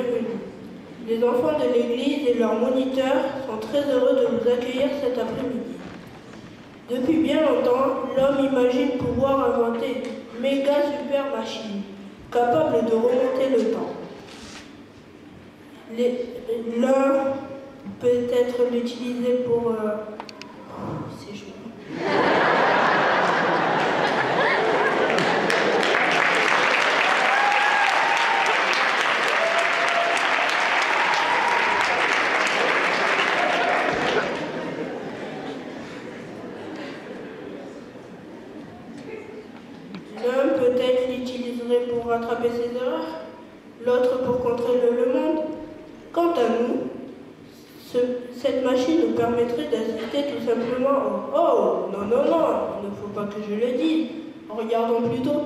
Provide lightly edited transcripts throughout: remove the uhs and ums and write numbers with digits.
bienvenue. Les enfants de l'église et leurs moniteurs sont très heureux de vous accueillir cet après-midi. Depuis bien longtemps, l'homme imagine pouvoir inventer une méga super machine capable de remonter le temps. L'un peut être l'utiliser pour... c'est chaud. L'un peut-être l'utiliserait pour rattraper ses erreurs, l'autre pour contrôler le monde. Quant à nous, cette machine nous permettrait d'assister tout simplement au « Oh, non, non, non, il ne faut pas que je le dise, regardons plutôt ».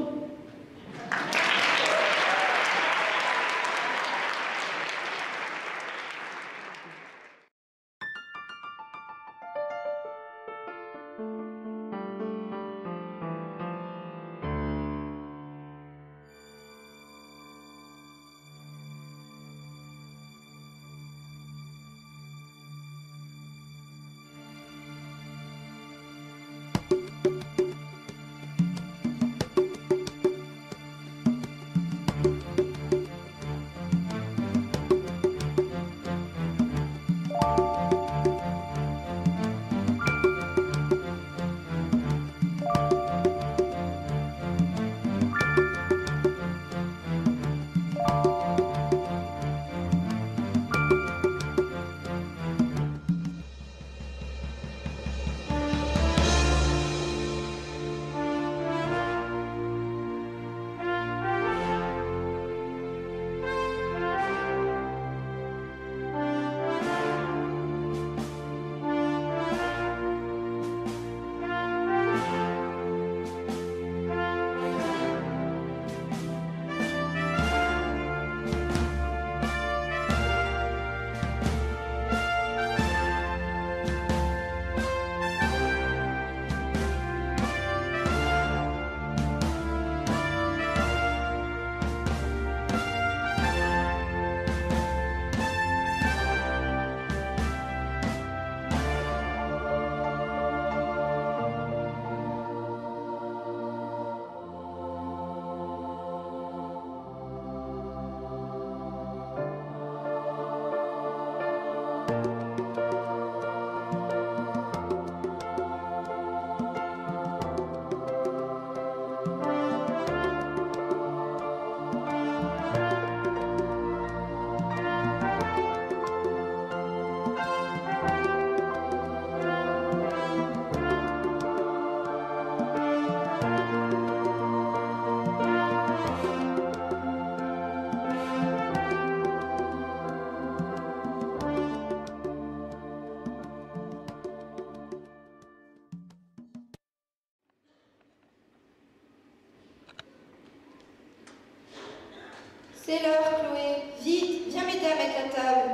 C'est l'heure, Chloé. Vite, viens m'aider à mettre la table.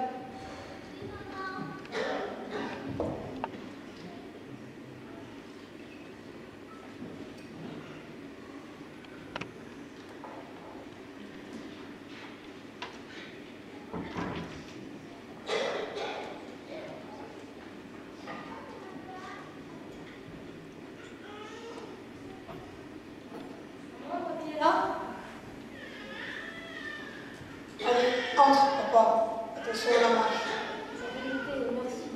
Entre, papa. Attention à la marche. Merci de mon fils.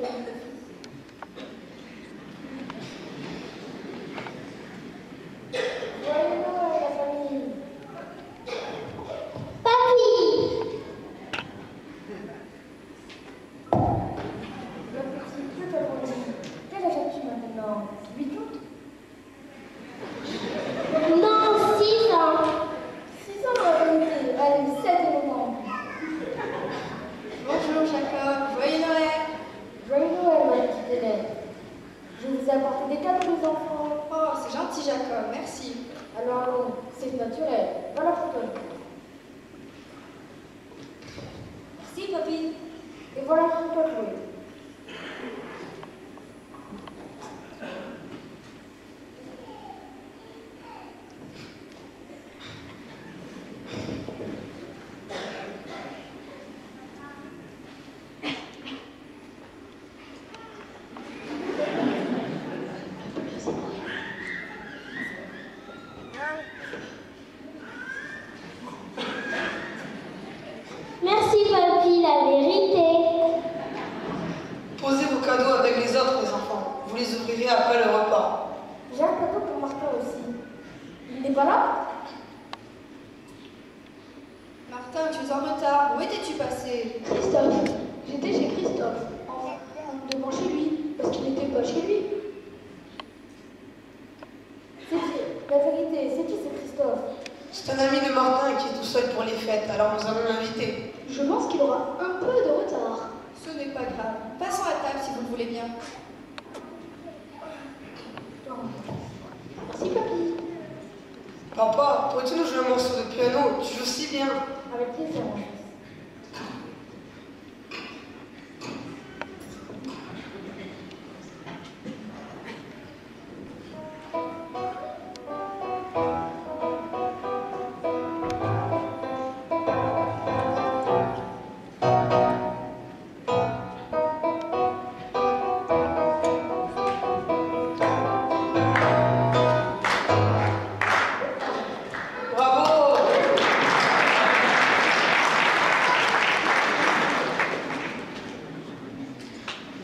Joyeux Noël, la famille. Papy! Le petit, je te le redis. Quel âge as-tu maintenant? 8 ans? Non, 6 ans. 6 ans en réalité. Allez, 7 et 9 ans. Bonjour, Jacob. Joyeux Noël. Joyeux Noël, ma petite Hélène. Je vous ai apporté des cadeaux, les enfants. Oh, c'est gentil, Jacob. Merci. Alors allons, c'est naturel. Voilà pour toi. Merci, papy. Et voilà pour toi, Chloé. Et après le repas. J'ai un cadeau pour Martin aussi. Il n'est pas là? Martin, tu es en retard. Où étais-tu passé? Christophe. J'étais chez Christophe. Devant chez lui, parce qu'il n'était pas chez lui. C'est qui? La vérité, c'est qui c'est Christophe? C'est un ami de Martin qui est tout seul pour les fêtes, alors nous allons l'inviter. Je pense qu'il aura un peu de retard. Ce n'est pas grave. Passons à table si vous le voulez bien. Merci, papy. Papa, pourrais-tu nous jouer un morceau de piano? Tu joues si bien. Avec plaisir, mon fils. Bravo!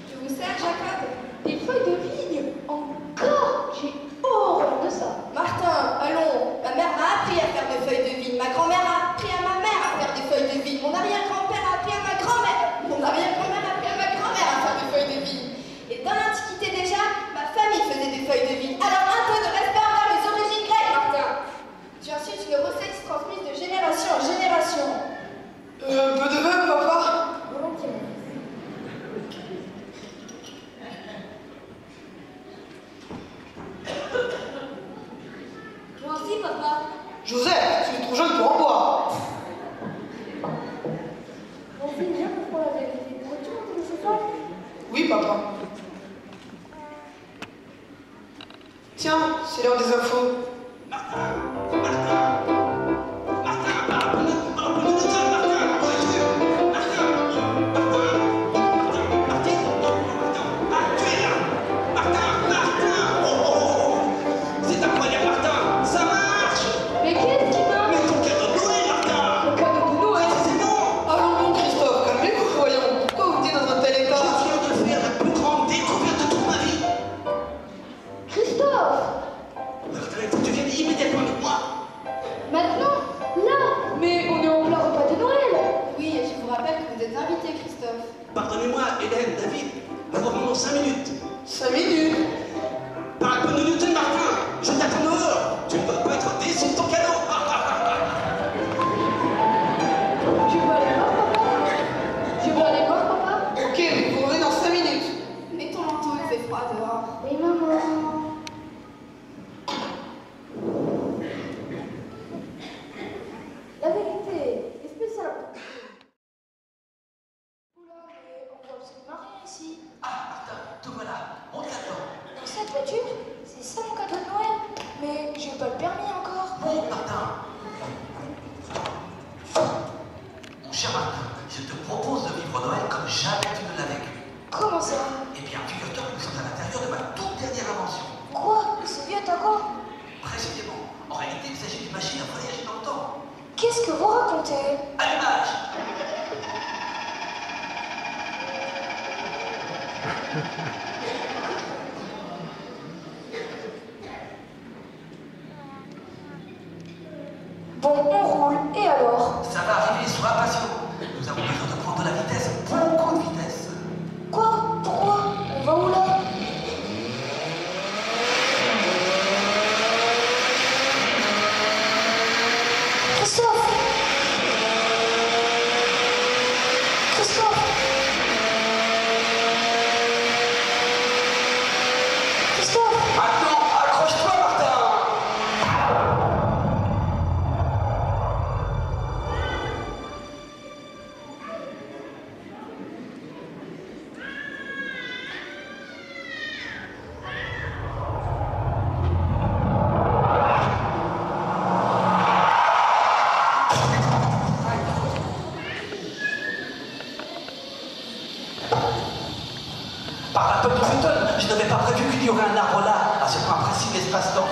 Je vous sers, Jacob? Des feuilles de vigne. Encore? J'ai horreur de ça. Martin, allons. Ma mère m'a appris à faire des feuilles de vigne. Ma grand-mère a appris à ma mère à faire des feuilles de vigne. Mon arrière-grand-père a appris à ma grand-mère. Mon arrière-grand-mère a appris à ma grand-mère à faire des feuilles de vigne. Et dans l'Antiquité déjà, ma famille faisait des feuilles de vigne. Alors un peu de respect envers les origines grecques, Martin. Tu ensuite une recette transmise de génération en génération. Un peu de vin, papa? Volontiers, mon fils. Toi aussi, papa. Joseph, tu es trop jeune pour en boire. Mon fils, viens pour la vérité. Pourrais-tu monter le chauffage? Oui, papa. Tiens, c'est l'heure des infos. C'est incroyable, Martin! Ça marche! Mais qu'est-ce qui va? Mais ton cadeau de Noël, Martin! Le cadeau de Noël? Précisément! Allons bon, Christophe, calmez-vous, voyons. Pourquoi vous êtes dans un tel Je état? viens de faire la plus grande découverte de toute ma vie! Christophe! Martin, il faut que tu viennes immédiatement avec moi! Maintenant? Là? Mais on est en plein repas de Noël! Oui, et je vous rappelle que vous êtes invité, Christophe. Pardonnez-moi, Hélène, David, nous revenons dans 5 minutes. 5 minutes. Par un peu de Newton, Martin, je t'attends dehors. Tu ne dois pas être déçu de ton cadeau. Tu veux aller voir, papa? Tu veux aller voir, papa? Ok, vous revenez dans 5 minutes. Mets ton manteau, il fait froid dehors. Oui, maman. La vérité est spéciale. Oula, mais on voit absolument rien ici. Ah, Martin, te voilà. Monte là-dedans. Dans cette voiture? C'est ça mon cadeau de Noël? Mais j'ai pas le permis encore. Monte, Martin. Mon cher Martin, je te propose de vivre Noël comme jamais tu ne l'as vécu. Comment ça? Eh bien, figure-toi que nous sommes à l'intérieur de ma toute dernière invention. Quoi? C'est vieux, t'as quoi? Précisément. En réalité, il s'agit d'une machine à voyager dans le temps. Qu'est-ce que vous racontez? Allumage. Bon, on roule, et alors? Ça va arriver, sois patient. Nous avons besoin de prendre de la vitesse, beaucoup de vitesse. Quoi? Pourquoi? On va où là? Christophe! Christophe! Christophe! Maintenant, accroche-toi, Martin. Par la pomme de Newton, je n'avais pas prévu qu'il y aurait un arbre là, à ce point précis de l'espace-temps.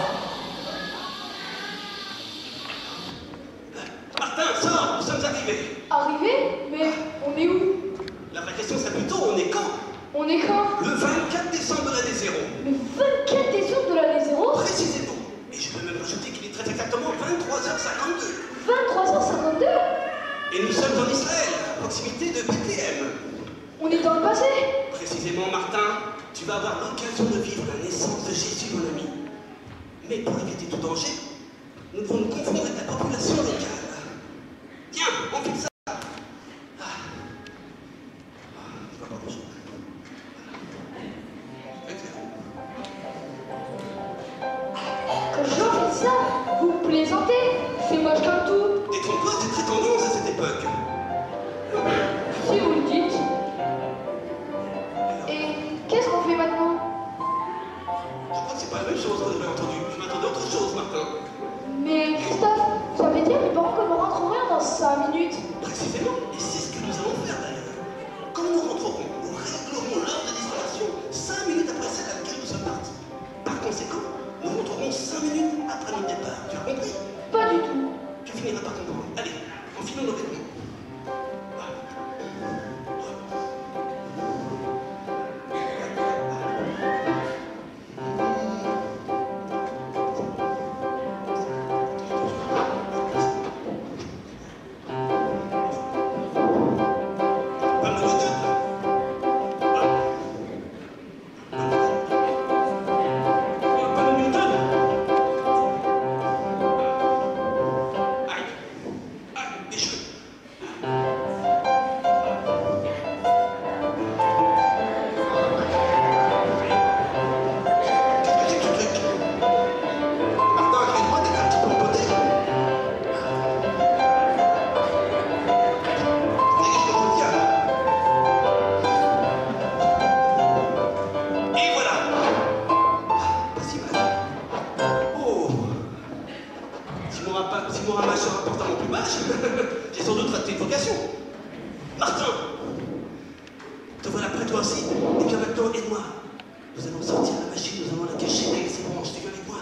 Martin, sors, nous sommes arrivés. Arrivé? Mais on est où? La vraie question, c'est plutôt on est quand? On est quand? Le 24 décembre de l'année 0. Le 24 décembre de l'année 0? Précisément. Et je peux même rajouter qu'il est très exactement 23h52. 23h52? Et nous sommes en Israël, à proximité de Bethléem. On est dans le passé? Précisément, Martin, tu vas avoir l'occasion de vivre la naissance de Jésus, mon ami. Mais pour éviter tout danger, nous devons nous confondre avec la population locale. Tiens, on fait ça. Je vois pas grand-chose. Quand je fais ça, vous plaisantez? C'est moche comme tout. Détrompe-toi, c'est très tendance à cette époque. Si vous le dites. Et qu'est-ce qu'on fait maintenant? Je crois que c'est pas la même chose qu'on avait entendu. Je m'attendais à autre chose, Martin. Mais Christophe, ça veut dire mes parents que nous rentrerons dans 5 minutes. Précisément, et c'est ce que nous allons faire d'ailleurs. Quand nous rentrerons, nous réglerons l'heure de disparition 5 minutes après celle à laquelle nous sommes partis. Par conséquent, nous rentrerons 5 minutes après notre départ. Tu as compris? Pas du tout. Tu finiras par comprendre. Allez, enfilons nos vêtements. J'ai sans doute raté une vocation. Martin, te voilà prêt toi aussi? Et bien maintenant, aide-moi. Nous allons sortir la machine, nous allons la cacher avec ses branches. Tu viens avec moi?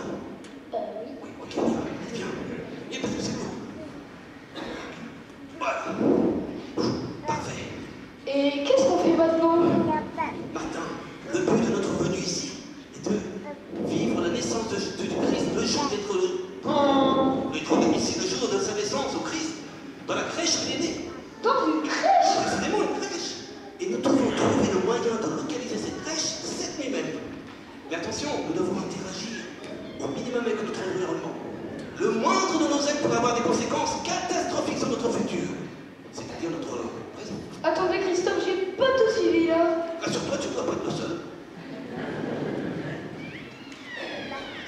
Oui. Oui, ok, on y va. Viens. Et parce que c'est bon. Voilà. Parfait. Et qu'est-ce qu'on fait maintenant? Martin, le but de notre venue ici est de vivre la naissance du Christ le jour d'être ici le jour de sa naissance au Christ, dans la crèche où il est né. Dans une crèche? Précisément une crèche. Et nous devons trouver le moyen de localiser cette crèche cette nuit même. Mais attention, nous devons interagir au minimum avec notre environnement. Le moindre de nos actes pourrait avoir des conséquences catastrophiques sur notre futur, c'est-à-dire notre présent. Attendez Christophe, j'ai pas tout suivi là. Rassure-toi, tu ne dois pas être le seul.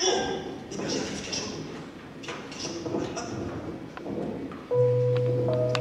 Oh! Les bergers arrivent, cachons-nous. Viens, cachons-nous pour moi. Hop.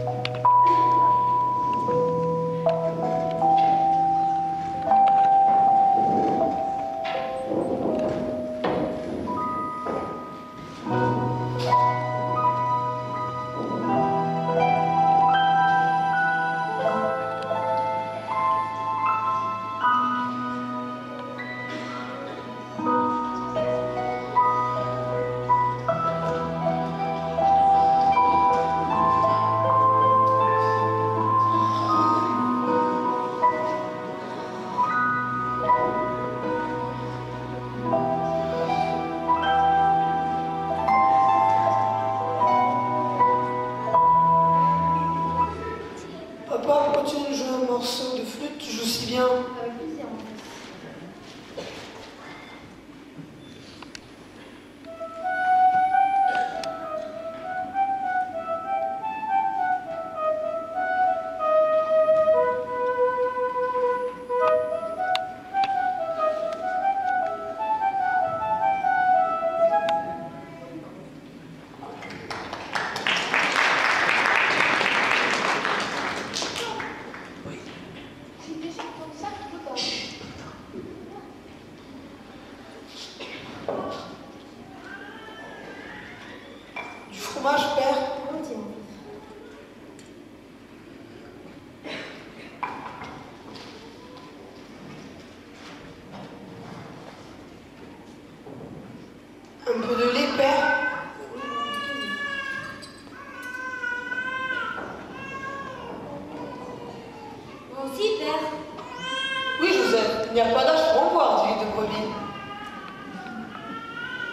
Papa, quand tu nous joues un morceau de flûte, tu joues si bien. Avec plaisir. J'ai déjà entendu ça tout le temps. Du fromage, père. Volontiers, mon fils. Un peu de lait, père. Moi aussi, père. Oui, Joseph. Il n'y a pas d'âge pour en voir, du lait de brebis.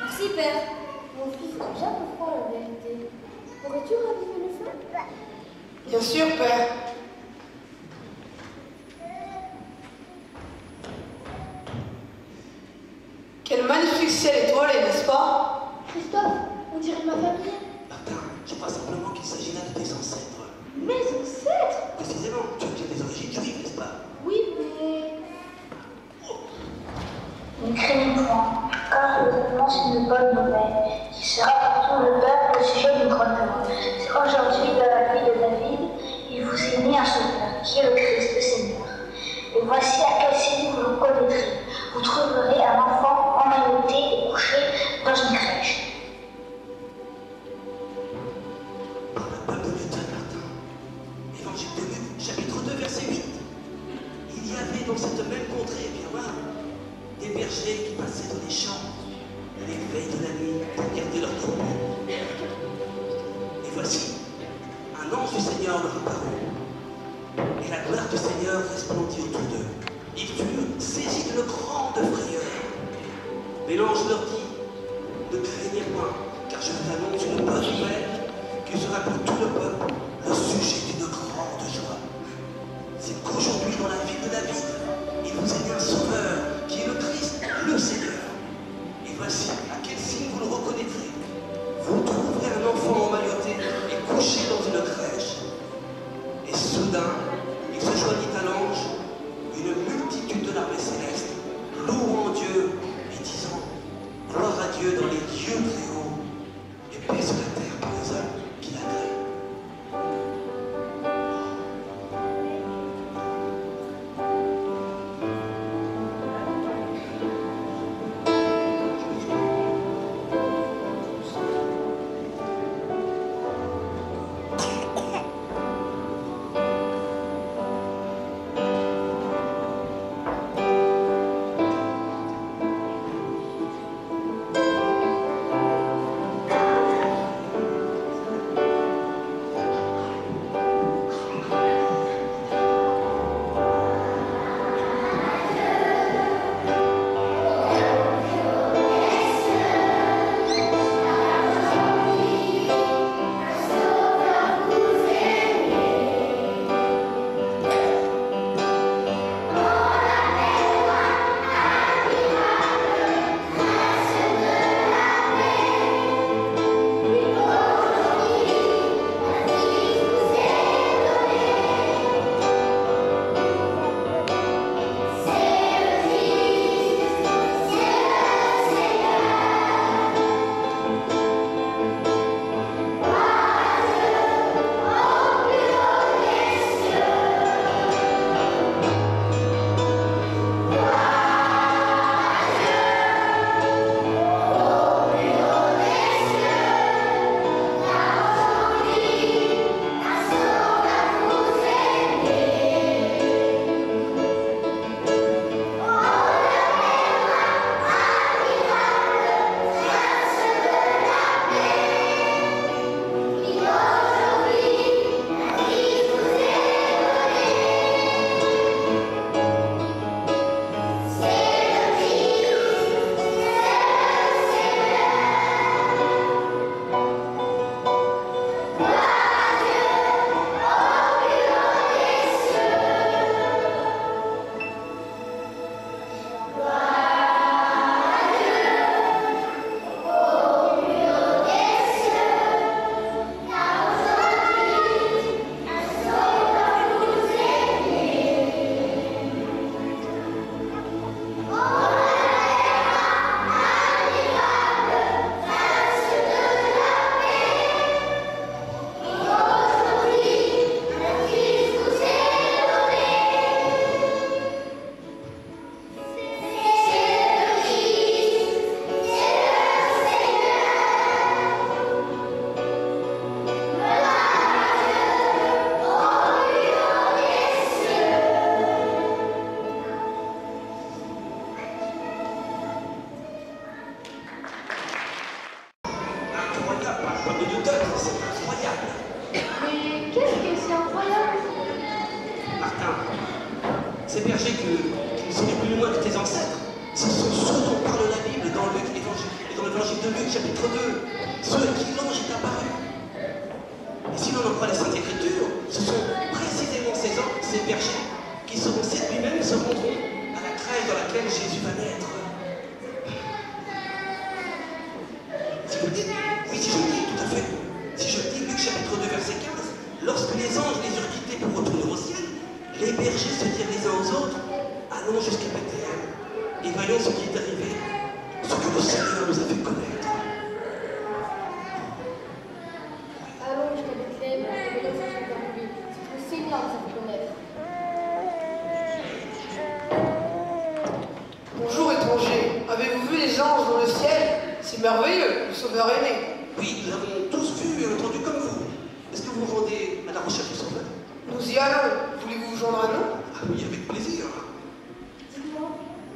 Merci, père. Mon fils est déjà peu froid, la vérité. Pourrais-tu raviver le feu? Bien sûr, père. Quel magnifique ciel étoilé, n'est-ce pas? Christophe, on dirait ma famille. Martin, je crois simplement qu'il s'agit là de tes ancêtres. Mes ancêtres? Précisément, tu as bien des origines juives, n'est-ce pas? Oui, mais... Ne craignez point, car je vous annonce une bonne nouvelle, qui sera pour tout le peuple le sujet d'une grande joie. C'est aujourd'hui, dans la vie de David, il vous est né un sauveur, qui est le Christ, le Seigneur. Et voici à quel signe vous le connaîtrez. Vous trouverez un enfant emmailloté et couché dans une crèche. Par la parole de Dieu, Martin. Évangile de Luc, chapitre 2, verset 8. Il y avait dans cette même contrée, bien voir, des bergers qui passaient dans les champs, à l'éveil de la nuit, pour garder leurs troupeaux. Et voici, un ange du Seigneur leur apparut. Et la gloire du Seigneur resplendit autour d'eux. Ils furent saisis d'une grande frayeur. Mais l'ange leur dit, ne craignez point, car je vous annonce une bonne nouvelle qui sera pour tout le peuple le sujet d'une grande joie. C'est qu'aujourd'hui, dans la ville de David, il vous est né un sauveur, qui est le Christ, le Seigneur. Et voici, à quel signe vous le reconnaîtrez. Vous trouverez un enfant emmailloté et couché dans une crèche. Et soudain, il se joignit à l'ange une multitude de l'armée céleste, louant Dieu et disant, Ces bergers qui ne sont ni plus ni moins que tes ancêtres, ce sont ceux dont parle la Bible dans l'évangile de Luc, chapitre 2. Ceux à qui l'ange est apparu. Et si l'on en croit les Saintes Écritures, ce sont précisément ces bergers qui seront cette nuit même se rendront à la crèche dans laquelle Jésus va naître. Si je le dis, oui, si je le dis, tout à fait. Si je le dis, Luc chapitre 2, verset 15, lorsque les anges les eurent quittés pour retourner au ciel, les bergers se dirent les uns aux autres, allons jusqu'à Bethléem et voyons ce qui est arrivé, ce que le Seigneur nous a fait connaître. Allons jusqu'à Bethléem et voyons ce qui est arrivé, ce que le Seigneur nous a fait connaître. Bonjour étrangers, avez-vous vu les anges dans le ciel? C'est merveilleux, le Sauveur est né. Oui, nous l'avons tous vu et entendu comme vous. Est-ce que vous vous rendez à la recherche du Sauveur? Nous y allons. Voulez-vous vous joindre à nous? Ah oui, avec plaisir. Dites-moi,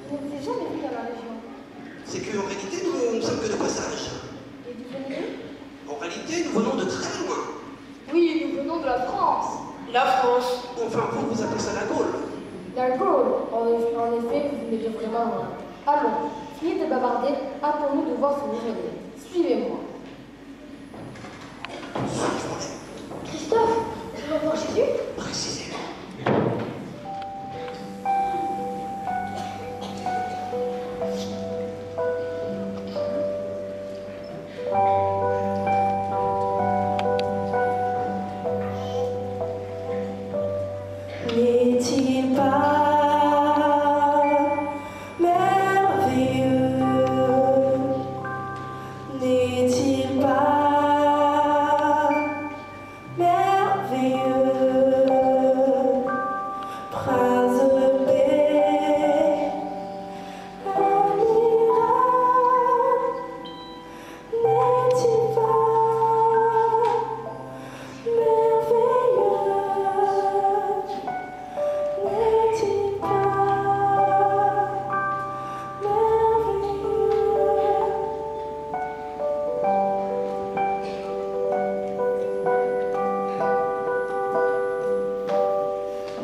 je ne vous ai jamais vu dans la région. C'est qu'en réalité, nous ne sommes que de passage. Et d'où venez-vous? En réalité, nous venons de très loin. Oui, nous venons de la France. La France. Enfin, vous appelez ça la Gaule. La Gaule. En effet, vous venez de vraiment loin. Allons, finissez de bavarder, hâtons-nous de voir ce nouveau réveil. Suivez-moi. Suivons-les. Christophe, tu vas voir Jésus? Précisément. N'est-il pas merveilleux? N'est-il pas merveilleux? Prince de paix, admirable, n'est-il pas merveilleux?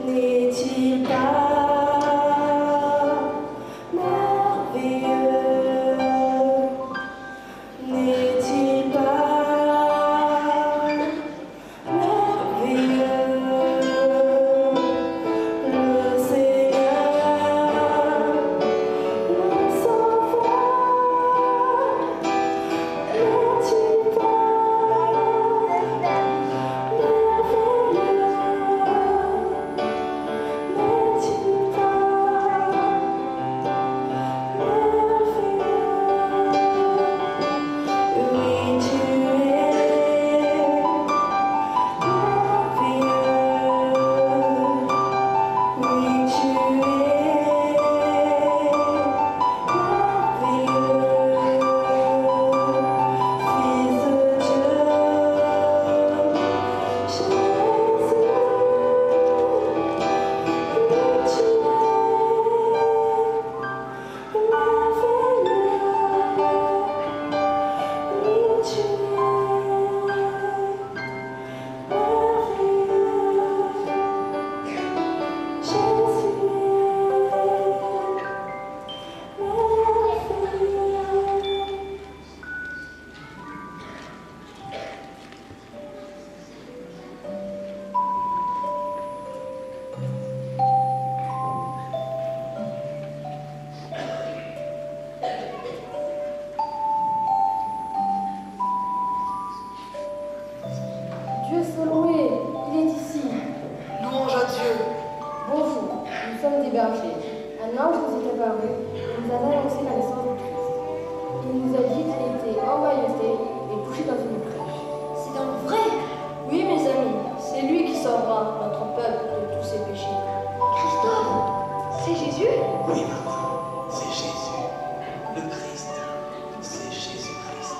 N'est-il pas merveilleux? N'est-il pas merveilleux? N'est-il pas merveilleux? Le Seigneur, le Sauveur, n'est-il pas Dieu soit loué, il est ici. Louange à Dieu. Bonjour, nous sommes des bergers. Un ange nous est apparu et nous a annoncé la naissance du Christ. Il nous a dit qu'il était emmailloté et couché dans une crèche. C'est donc vrai? Oui, mes amis, c'est lui qui sauvera notre peuple de tous ses péchés. Christophe, c'est Jésus? Oui, maman, c'est Jésus. Le Christ, c'est Jésus-Christ.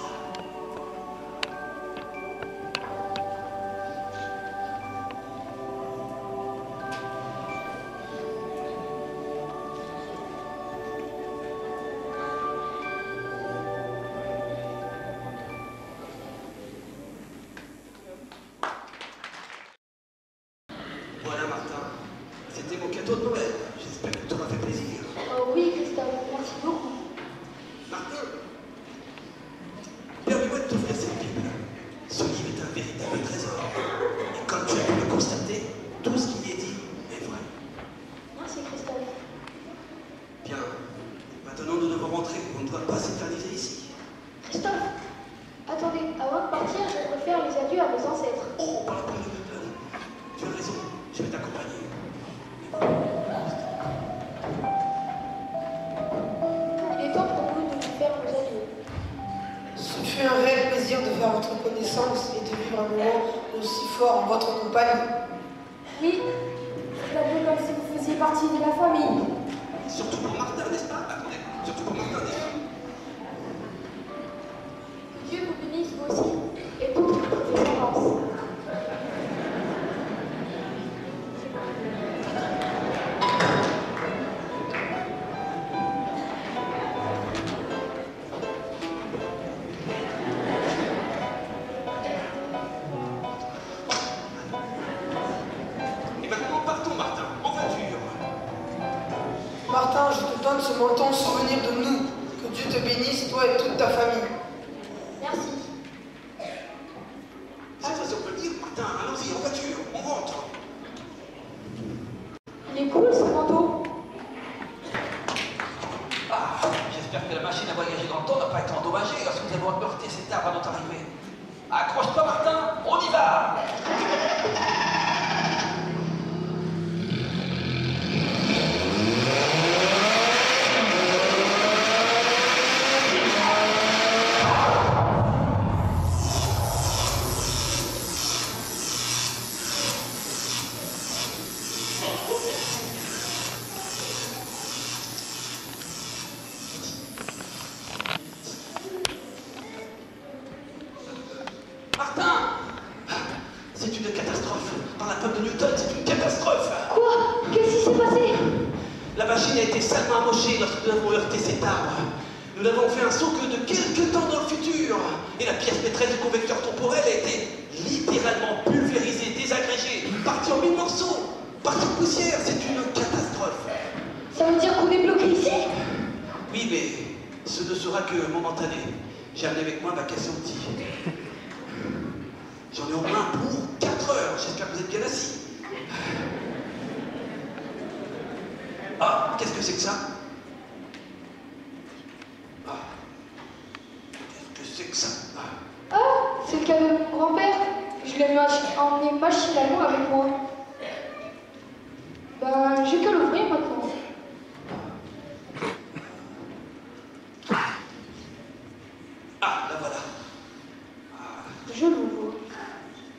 Voilà, Martin, c'était mon cadeau de Noël. reconnaissance et de vivre un moment aussi fort en votre compagnie. Oui, c'est un peu comme si vous faisiez partie de la famille. Surtout pour Martin, n'est-ce pas? Attendez, surtout pour Martin, n'est-ce pas? Dieu vous bénisse vous aussi et toutes vos descendances. Et maintenant, partons, Martin, en voiture. Martin, je te donne ce menton souvenir de nous. Que Dieu te bénisse, toi et toute ta famille. Merci. Cette fois-ci, on peut le dire, Martin, allons-y, en voiture, on rentre. Il est cool ce manteau. Ah, j'espère que la machine à voyager dans le temps n'a pas été endommagée lorsque nous avons heurté cet arbre à notre arrivée. Accroche-toi, Martin, on y va! Martin! C'est une catastrophe. Par la pomme de Newton, c'est une catastrophe. Quoi? Qu'est-ce qui s'est passé? La machine a été salement amochée lorsque nous avons heurté cet arbre. Nous n'avons fait un saut que de quelques temps dans le futur. Et la pièce maîtresse du convecteur temporel a été littéralement pulvérisée, désagrégée, partie en 1000 morceaux, partie en poussière. C'est une catastrophe. Ça veut dire qu'on est bloqué ici? Oui, mais ce ne sera que momentané. J'ai amené avec moi ma caisse à outils. J'en ai au moins pour 4 heures. J'espère que vous êtes bien assis. Ah, qu'est-ce que c'est que ça? Ah. Qu'est-ce que c'est que ça? Ah, c'est le cadeau de mon grand-père. Je l'ai emmené machinalement avec moi. Ben, j'ai qu'à l'ouvrir maintenant. Ah, la voilà. Je l'ouvre.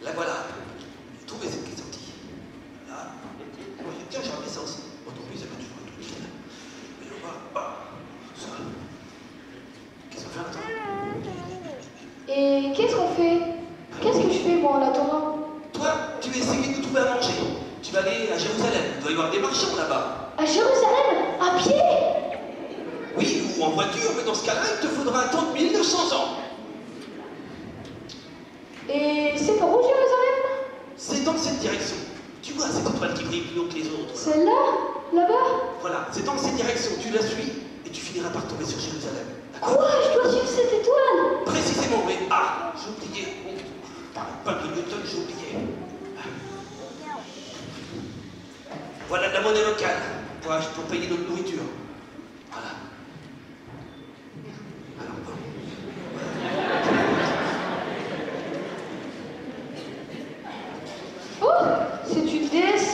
La voilà. Trouvez cette caisse à outils. Là. Tiens, j'ai ramené ça aussi. Aujourd'hui, ça peut toujours être utile. Mais on va. Ah, ça. Qu'est-ce qu'on fait maintenant? Et qu'est-ce qu'on fait? Qu'est-ce que je fais moi en attendant? Toi, tu vas essayer de nous trouver à manger. Tu vas aller à Jérusalem. Il doit y avoir des marchands là-bas. À Jérusalem? À pied? Oui, ou en voiture, mais dans ce cas-là, il te faudra attendre 1900 ans. Et c'est par où Jérusalem? C'est dans cette direction. Tu vois cette étoile qui brille plus haut que les autres. Celle-là? Là-bas? Voilà, c'est dans cette direction. Tu la suis et tu finiras par tomber sur Jérusalem. D'accord? Quoi? Je dois suivre cette étoile? Précisément, mais ah, j'ai oublié. Pas de Newton, j'ai oublié. Voilà de la monnaie locale pour payer notre nourriture. Voilà. Alors bon. Oh, c'est une DS.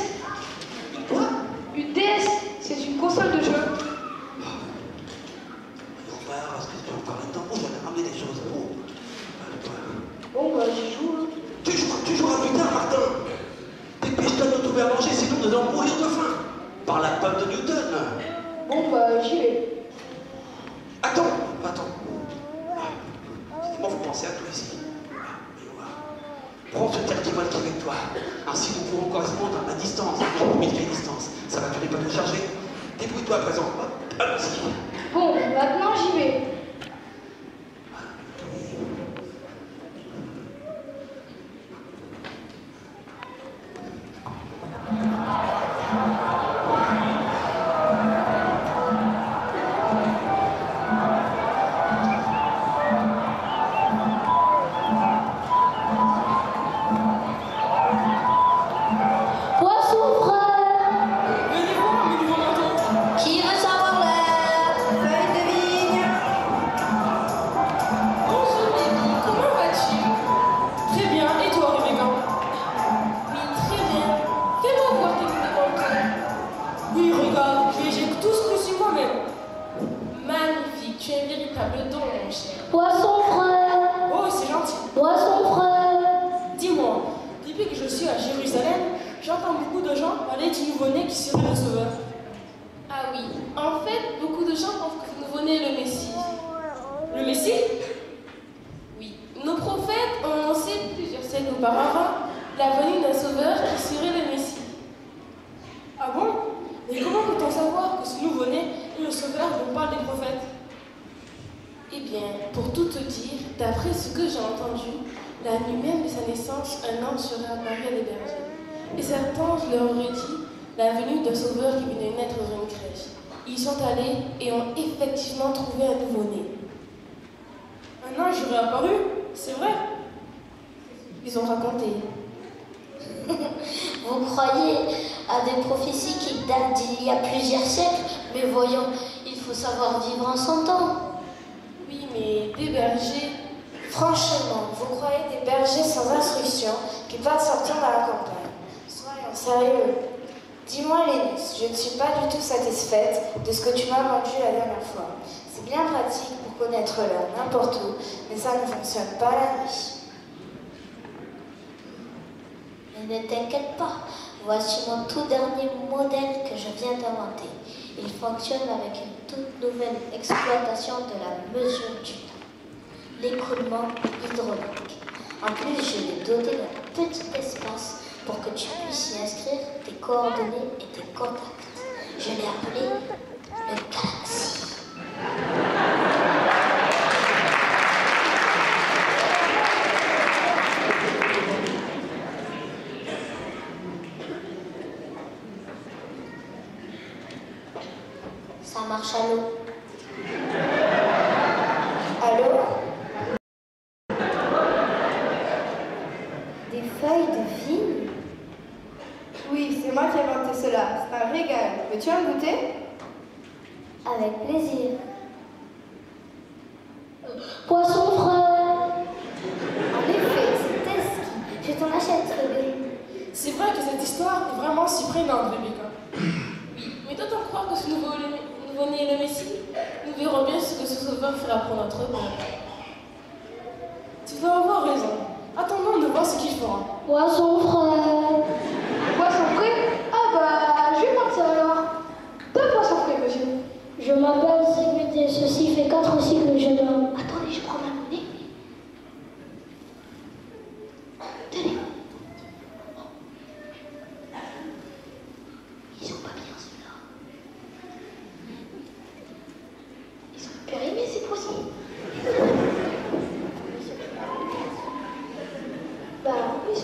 Une quoi? Une DS, c'est une console de jeu. On va voir ce que tu as encore là-dedans. Oh, j'en ai ramené des choses. Oh. Bon, bah j'y joue. Hein. Tu joueras plus tard, Martin. Dépêche-toi de nous trouver à manger, sinon nous allons mourir de faim. Par la pomme de Newton. Bon, bah j'y vais. Attends. Dites-moi, vous pensez à toi ici. Prends ce terre-qui-vol qui est avec toi. Ainsi, nous pourrons correspondre à distance, à une distance. Ça va, tu n'es pas de charger. Débrouille-toi à présent. Hop, allons-y. Bon, maintenant j'y vais. Poisson frère, Venez voir, mes nouveaux manteaux. qui veut savoir l'heure? Feuille de vigne. Bonjour Baby, comment vas-tu? Très bien, et toi Rebecca? Oui, très bien. Fais-moi voir tes manteaux. Oui, regarde, j'ai tous conçu moi-même. Magnifique, tu es un véritable don, mon cher. Poisson frère, Oh, c'est gentil. poisson frère. Depuis que je suis à Jérusalem, j'entends beaucoup de gens parler du nouveau-né qui serait le Sauveur. Ah oui, en fait, beaucoup de gens pensent que ce nouveau-né est le Messie. Le Messie? Oui, nos prophètes ont annoncé plusieurs siècles auparavant la venue d'un Sauveur qui serait le Messie. Ah bon? Mais comment peut-on savoir que ce nouveau-né est le Sauveur dont parlent les prophètes? Eh bien, pour tout te dire, d'après ce que j'ai entendu, la nuit même de sa naissance, un ange serait apparu à des bergers. Et cet ange leur aurait dit la venue d'un Sauveur qui venait naître dans une crèche. Ils sont allés et ont effectivement trouvé un nouveau-né. Un ange aurait apparu? C'est vrai? Ils ont raconté. Vous croyez à des prophéties qui datent d'il y a plusieurs siècles, mais voyons, il faut savoir vivre en son temps. Oui, mais des bergers... Franchement, vous croyez des bergers sans instruction qui peuvent sortir dans la campagne? Soyons sérieux. Dis-moi, Lénis, je ne suis pas du tout satisfaite de ce que tu m'as vendu la dernière fois. C'est bien pratique pour connaître l'heure n'importe où, mais ça ne fonctionne pas la nuit. Mais ne t'inquiète pas, voici mon tout dernier modèle que je viens d'inventer. Il fonctionne avec une toute nouvelle exploitation de la mesure du temps. L'écoulement hydraulique. En plus, je l'ai doté d'un petit espace pour que tu puisses y inscrire tes coordonnées et tes contacts. Je l'ai appelé le Galaxy. Ça marche à l'eau. Allô? Des feuilles de vigne? Oui, c'est moi qui ai inventé cela. C'est un régal. Veux-tu en goûter? Avec plaisir. Poisson frais. En effet, c'est exquis. Je t'en achète, bébé. C'est vrai que cette histoire est vraiment si prenante, Rebecca. Oui, mais doit-on croire que ce nouveau-né est le Messie? Nous verrons bien ce que ce Sauveur fera pour notre peuple. Tu dois avoir raison. Attendons de voir ce qu'il fera. Poisson frais. Poisson frais? Ah bah, je vais partir alors. 2 poissons frais, monsieur. Je m'appelle Zébédée. Ceci fait 4 cycles que je dors. Attendez, je prends ma monnaie. Tenez. Ils sont pas bien ceux-là. Ils sont périmés ces poissons. Bah oui.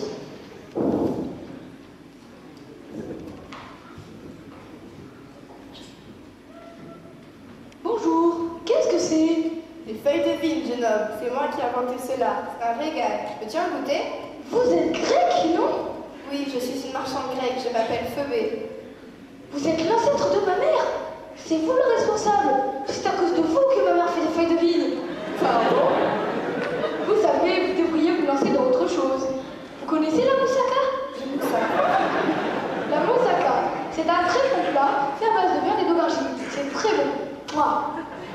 Bonjour, qu'est-ce que c'est? Des feuilles de vigne, jeune homme. C'est moi qui ai inventé cela. C'est un régal. Veux-tu en goûter? Vous êtes grec, non? Oui, je suis une marchande grecque. Je m'appelle Phébé. Vous êtes l'ancêtre de ma mère? C'est vous le responsable? C'est à cause de vous que ma mère fait des feuilles de vigne. Pardon? Vous savez, vous devriez vous lancer dans autre chose. Vous connaissez la moussaka? La moussaka, c'est un très bon plat fait à base de viande et d'aubergine. C'est très bon. Moi.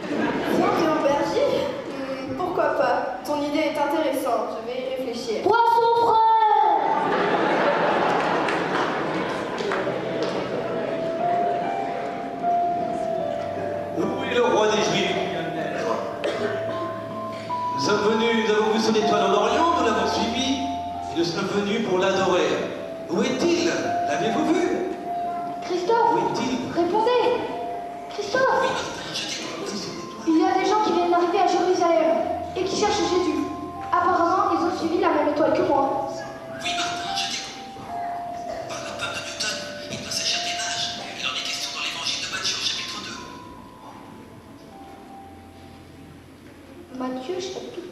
Viande et aubergine? Pourquoi pas? Ton idée est intéressante. Je vais y réfléchir. Poisson frais. Où est le roi des Juifs? Nous sommes venus, nous avons vu son étoile en Orient, nous l'avons suivi, et nous sommes venus pour l'adorer. Où est-il? L'avez-vous vu? Christophe, Où est-il? répondez. Christophe, il y a des gens qui viennent d'arriver à Jérusalem et qui cherchent Jésus. Apparemment, ils ont suivi la même étoile que moi. Oui, Martin, je t'écoute. Par la part de Newton, il doit s'agir des mages. Il en est question dans l'évangile de Matthieu, chapitre 2. Matthieu, chapitre 2.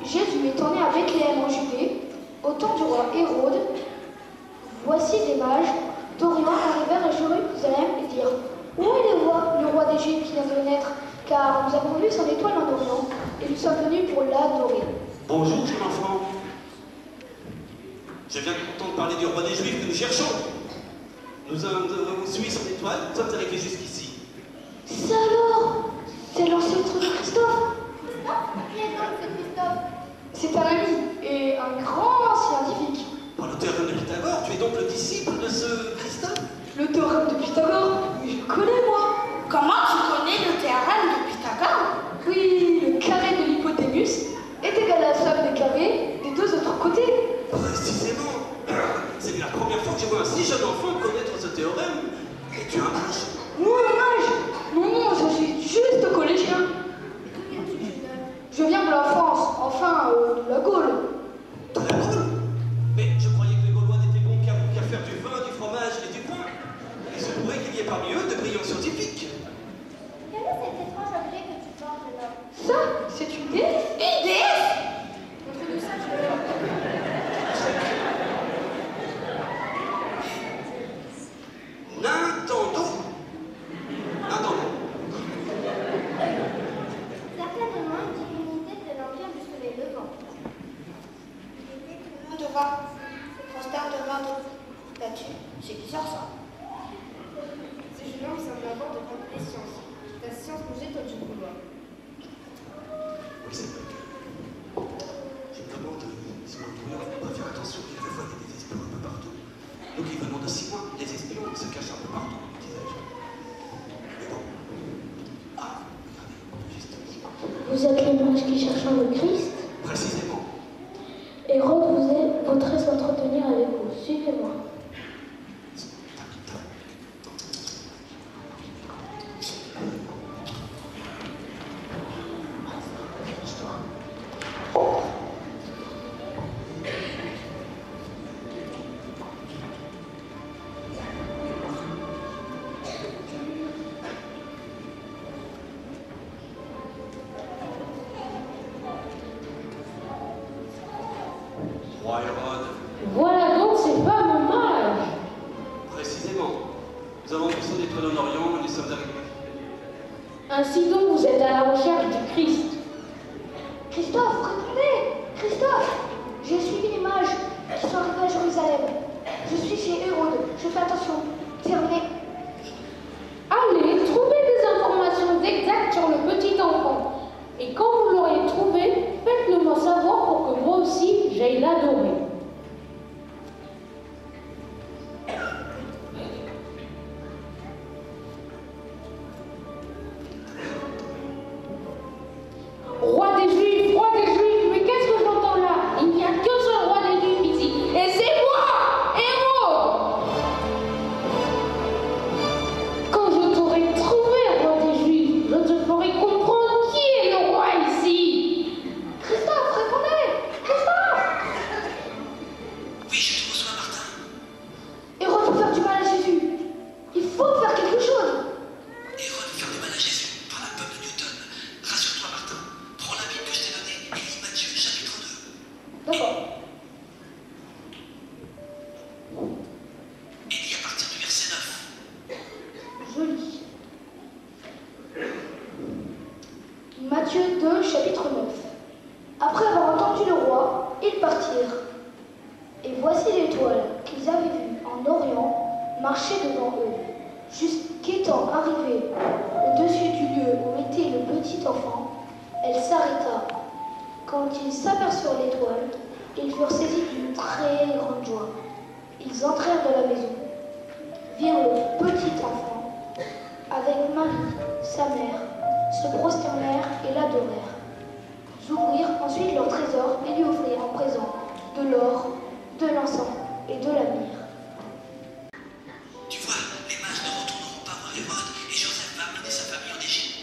Jésus étant né à Bethléem en Judée, au temps du roi Hérode, voici des mages d'Orient arrivèrent à Jérusalem et dirent: Où est le roi des Juifs qui vient de naître? Car nous avons vu son étoile en Orient et nous sommes venus pour l'adorer. Bonjour, jeune enfant. Je viens d'entendre parler du roi des Juifs que nous cherchons. Nous avons suivi son étoile, nous sommes arrivés jusqu'ici. Ça alors? C'est C'est l'ancêtre de Christophe. Qui est donc ce Christophe? C'est un ami et un grand scientifique. Par le théorème de Pythagore, tu es donc le disciple de ce Christophe? Le théorème de Pythagore? Oui, je connais moi. Comment tu connais le théorème de Pythagore? Oui, le carré de l'hypoténuse est égal à la somme des carrés des deux autres côtés. Précisément. C'est la première fois que je vois un si jeune enfant connaître ce théorème. Et tu as un âge? Moi, un âge? Non, je suis juste collégien. Je viens de la France, enfin, de la Gaule. De la Gaule? Mais je croyais que les Gaulois n'étaient bons qu'à faire du vin, du fromage et du pain. Il se pourrait qu'il y ait parmi eux de brillants scientifiques. Quel est cet étrange objet que tu portes, jeune homme? Ça, c'est une déesse. Une déesse? Montre-nous ça, je veux voir. Nintendo. Certainement une divinité de l'Empire du Soleil Levant. De vin. C'est transfert de vin de statue. C'est bizarre ça. Ce jeune homme semble avoir de grandes connaissances. Ta science nous jette du couloir. Oui, c'est vrai. Je me demande si mon employeur ne va pas faire attention qu'il y a des espions un peu partout. Donc il venant de 6 mois, les espions se cachent un peu partout, disais-je. Mais bon. Ah, regardez, juste ici. Vous êtes les mages qui cherchent le Christ? Précisément. Hérode voudrait s'entretenir avec vous. Suivez-moi. Roi Hérode. Voilà donc ces fameux mages. Précisément. Nous avons poussé des toits en Orient et nous sommes arrivés. Ainsi donc vous êtes à la recherche du Christ. Christophe, répondez! Christophe! J'ai suivi les mages qui sont arrivés à Jérusalem. Je suis chez Hérode. Je fais attention. Terminé. Allez, trouvez des informations exactes sur le petit enfant. Et quand vous l'aurez trouvé, faites-le moi savoir pour que moi aussi j'aille l'adorer. Roi des Juifs, mais qu'est-ce que j'entends là? Il n'y a qu'un seul roi des Juifs ici, et c'est moi, Hérode! Quand je t'aurai trouvé, roi des Juifs, je te ferai comprendre qui est le roi ici. Christophe, répondez! Christophe! Oui, je te reçois, Martin. Hérode veut faire du mal à Jésus. Il faut faire quelque chose. Hérode veut faire du mal à Jésus par la peuple de Newton. Rassure-toi, Martin. Prends la Bible que je t'ai donnée et lis Matthieu, chapitre 2. D'accord. Et lis à partir du verset 9. Je lis. Matthieu 2, chapitre 9. Après avoir entendu le roi, ils partirent. Et voici l'étoile qu'ils avaient vue en Orient marcher devant eux. Jusqu'étant arrivée au-dessus du lieu où était le petit enfant, elle s'arrêta. Quand ils s'aperçurent l'étoile, ils furent saisis d'une très grande joie. Ils entrèrent dans la maison, virent le petit enfant, avec Marie, sa mère, se prosternèrent et l'adorèrent. Ils ouvrirent ensuite leur trésor et lui offrirent en présent de l'or, de l'encens et de la myrrhe. Tu vois, les mages ne retourneront pas voir Hérode et Joseph va amener sa famille en Égypte.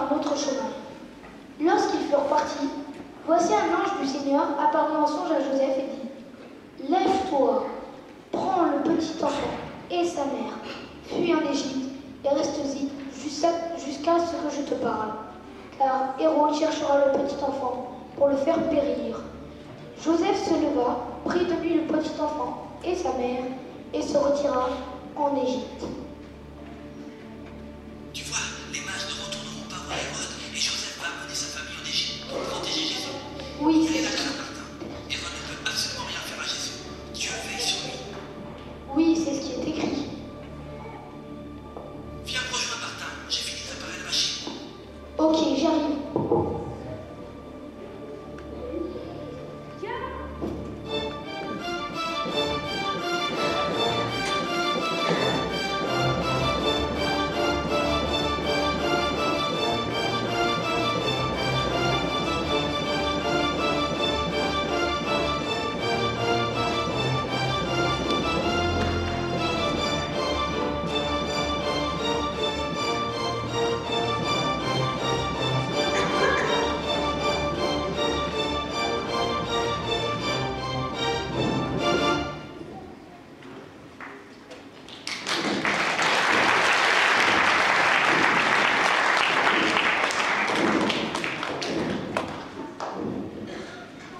un autre chemin. Lorsqu'ils furent partis, voici un ange du Seigneur apparut en songe à Joseph et dit: Lève-toi, prends le petit enfant et sa mère, fuis en Égypte et reste-y jusqu'à ce que je te parle. Car Hérode cherchera le petit enfant pour le faire périr. Joseph se leva, prit de lui le petit enfant et sa mère et se retira en Égypte. Tu vois, les mages ne retourneront pas voir Hérode et Joseph va amener sa famille en Égypte pour protéger Jésus. Oui, Il est d'accord, Martin. Hérode ne peut absolument rien faire à Jésus. Dieu veille sur lui. oui, c'est ce qui est écrit. Viens me rejoindre, Martin. J'ai fini de préparer la machine. Ok, j'arrive.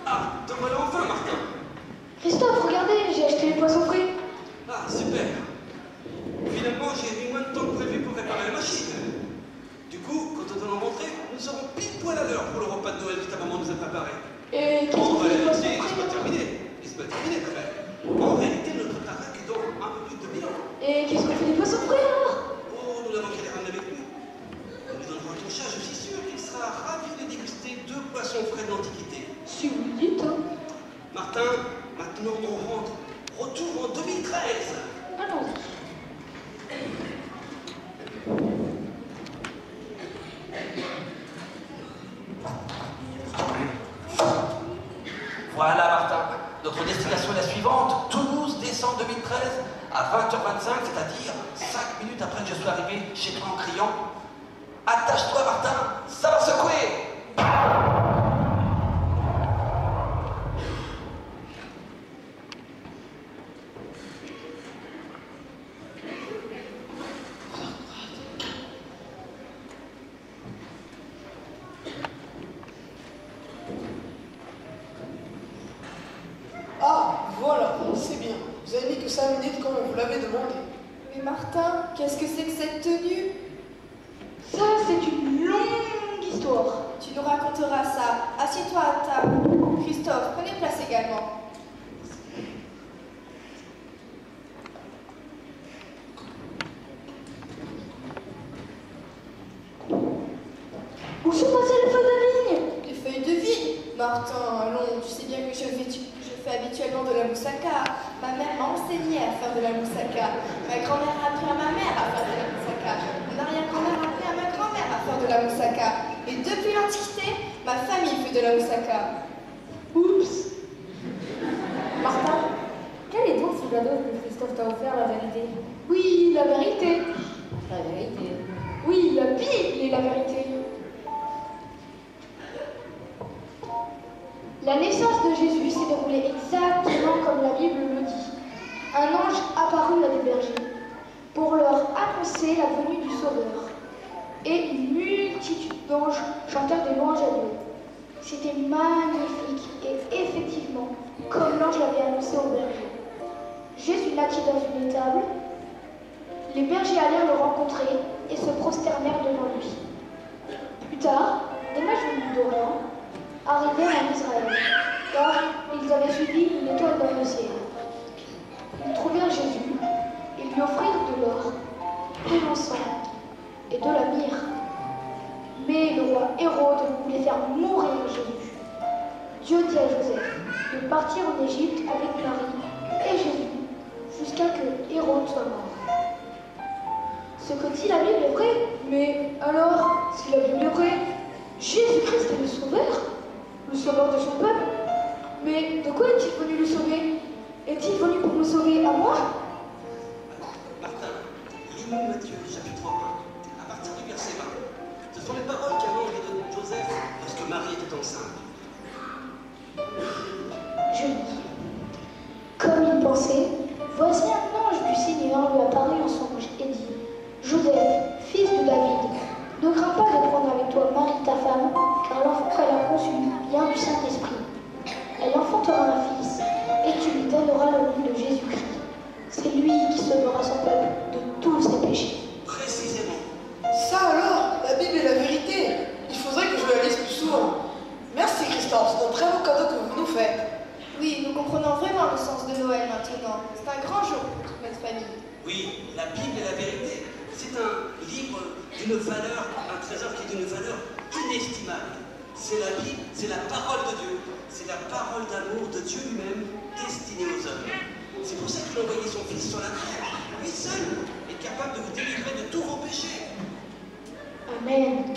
Ah, te voilà enfin, Martin. Christophe, regardez, j'ai acheté les poissons frais. Ah, super. Finalement, j'ai mis moins de temps que prévu pour réparer la machine. Du coup, quand on en rentrer, nous serons pile poil à l'heure pour le repas de Noël que ta maman nous a préparé. Et qu'est-ce En qu'on fait des poissons réalité, c'est frais? pas terminé. C'est pas terminé quand même. En réalité, notre baraque est dans un peu plus de 2000 ans. Et qu'est-ce qu'on fait des poissons frais alors? Oh, nous n'avons qu'à les ramener avec nous. On lui donnera ton chat, je suis sûr qu'il sera ravi de déguster 2 poissons frais de l'Antiquité. Si vous le dites, hein. Martin, maintenant on rentre. Retour en 2013. Allons-y. Voilà, Martin. Notre destination est la suivante. Toulouse, décembre 2013, à 20h25, c'est-à-dire 5 minutes après que je sois arrivé chez toi en criant « Attache-toi, Martin, ça va secouer !» Ah, voilà, c'est bien. Vous avez mis que 5 minutes comme on vous l'avait demandé. Mais Martin, qu'est-ce que c'est que cette tenue? Ça, c'est une longue histoire. Tu nous raconteras ça. Assieds-toi à table. Christophe, prenez place également. Où sont passées les feuilles de vigne? Les feuilles de vigne. Martin, allons, tu sais bien que je fais habituellement de la moussaka. Ma mère m'a enseigné à faire de la moussaka. Ma grand-mère a appris à ma mère à faire de la moussaka. Mon arrière-grand-mère a appris à ma grand-mère à faire de la moussaka. Et depuis l'Antiquité, ma famille fait de la moussaka. Oups. Martin, quel est donc ce cadeau que Christophe t'a offert, la vérité? Oui, la vérité. La vérité. Oui, la Bible est la vérité. La naissance de Jésus s'est déroulée exactement comme la Bible le dit. Un ange apparut à des bergers pour leur annoncer la venue du Sauveur. Et une multitude d'anges chantèrent des louanges à Dieu. C'était magnifique et effectivement, comme l'ange l'avait annoncé aux bergers. Jésus naquit dans une étable. Les bergers allèrent le rencontrer et se prosternèrent devant lui. Plus tard, des mages venus d'Orient arrivèrent en Israël, car ils avaient suivi une étoile dans le ciel. Ils trouvèrent Jésus et lui offrirent de l'or, de l'encens et de la myrrhe. Mais le roi Hérode voulait faire mourir Jésus. Dieu dit à Joseph de partir en Égypte avec Marie et Jésus jusqu'à que Hérode soit mort. Ce que dit la Bible est vrai, mais alors, si la Bible est vraie, Jésus-Christ est le sauveur de son peuple. Mais de quoi est-il venu le sauver? Est-il venu pour me sauver à moi? Martin, lis-nous Matthieu, chapitre 1, à partir du verset 20. Ce sont les paroles qu'a d'une valeur, un trésor qui est d'une valeur inestimable. C'est la Bible, c'est la parole de Dieu, c'est la parole d'amour de Dieu lui-même destinée aux hommes. C'est pour ça qu'il a envoyé son Fils sur la terre. Lui seul est capable de vous délivrer de tous vos péchés. Amen.